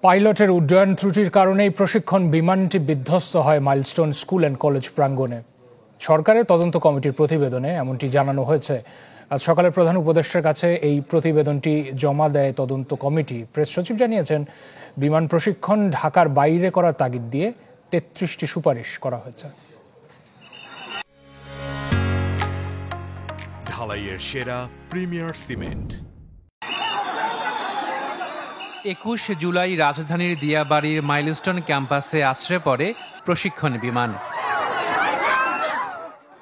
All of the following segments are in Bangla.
পাইলটের উড্ডয়ন ত্রুটির কারণেই প্রশিক্ষণ বিমানটি বিধ্বস্ত হয় মাইলস্টোন স্কুল অ্যান্ড কলেজ প্রাঙ্গণে। সরকারের তদন্ত কমিটির প্রতিবেদনে এমনটি জানানো হয়েছে। আজ সকালে প্রধান উপদেষ্টার কাছে এই প্রতিবেদনটি জমা দেয় তদন্ত কমিটি। প্রেস সচিব জানিয়েছেন, বিমান প্রশিক্ষণ ঢাকার বাইরে করার তাগিদ দিয়ে ৩৩টি সুপারিশ করা হয়েছে। ঢালাইয়ের সেরা প্রিমিয়ার সিমেন্ট। ২১ জুলাই রাজধানীর দিয়াবাড়ির মাইলস্টোন ক্যাম্পাসে আছড়ে পড়ে প্রশিক্ষণ বিমান।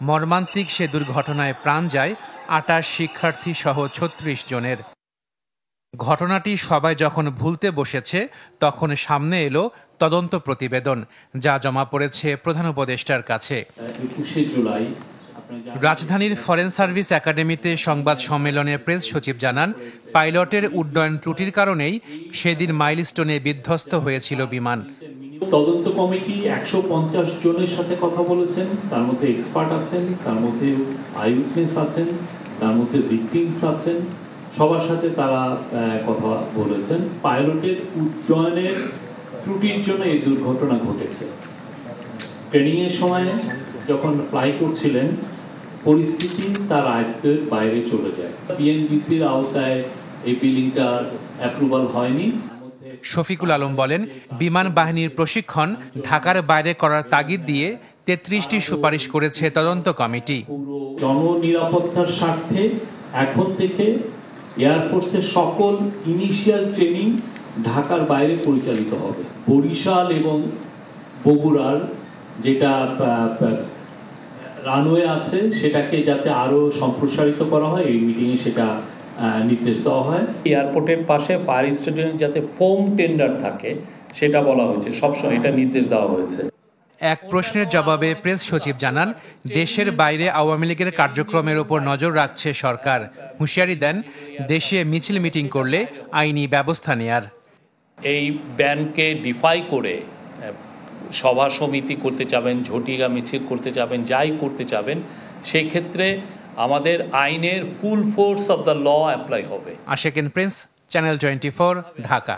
মর্মান্তিক সে দুর্ঘটনায় প্রাণ যায় ২৮ শিক্ষার্থী সহ ৩৬ জনের। ঘটনাটি সবাই যখন ভুলতে বসেছে, তখন সামনে এলো তদন্ত প্রতিবেদন, যা জমা পড়েছে প্রধান উপদেষ্টার কাছে। ২১ জুলাই রাজধানীর ফরেন সার্ভিস একাডেমিতে সংবাদ সম্মেলনে প্রেস সচিব জানান, পাইলটের উড্ডয়ন ত্রুটির কারণেই সেদিন মাইলস্টোনে বিধ্বস্ত হয়েছিল বিমান। তদন্ত কমিটি ১৫০ জনের সাথে কথা বলেছেন, তার মধ্যে এক্সপার্ট আছেন, তার মধ্যে আই উইটনেস আছেন, তার মধ্যে ভিকটিমস আছেন, সবার সাথে তারা কথা বলেছেন। পাইলটের উড্ডয়নের ত্রুটির জন্য এই দুর্ঘটনা ঘটেছে। ট্রেনিং এর সময় যখন ফ্লাই করছিলেন, পরিস্থিতি তার আয়ত্তের বাইরে চলে যায়। বিএনবিসির আওতায় এই বিলিংটা অ্যাপ্রুভাল হয়নি। শফিকুল আলম বলেন, বিমান বাহিনীর প্রশিক্ষণ ঢাকার বাইরে করার তাগিদ দিয়ে ৩৩টি সুপারিশ করেছে তদন্ত কমিটি। জননিরাপত্তার স্বার্থে এখন থেকে এয়ারফোর্সের সকল ইনিশিয়াল ট্রেনিং ঢাকার বাইরে পরিচালিত হবে। বরিশাল এবং বগুড়ার যেটা রানওয়ে আছে, সেটাকে যাতে আরো সম্প্রসারিত করা হয়, এই মিটিংয়ে সেটা নির্দেশ দেওয়া হয়। এয়ারপোর্টের পাশে ফায়ার স্টেশনে যাতে ফোম টেন্ডার থাকে, সেটা বলা হয়েছে, সবসময় এটা নির্দেশ দেওয়া হয়েছে। এক প্রশ্নের জবাবে প্রেস সচিব জানান, দেশের বাইরে আওয়ামী লীগের কার্যক্রমের উপর নজর রাখছে সরকার। হুঁশিয়ারি দেন, দেশে মিছিল মিটিং করলে আইনি ব্যবস্থা নেয়ার। এই ব্যানকে ডিফাই করে সভা সমিতি করতে চাবেন, ঝটিকা মিছিল করতে চাবেন, যাই করতে চাবেন, সেই ক্ষেত্রে আমাদের আইনের full force of the law apply হবে। আশিক প্রিন্স, চ্যানেল 24, ঢাকা।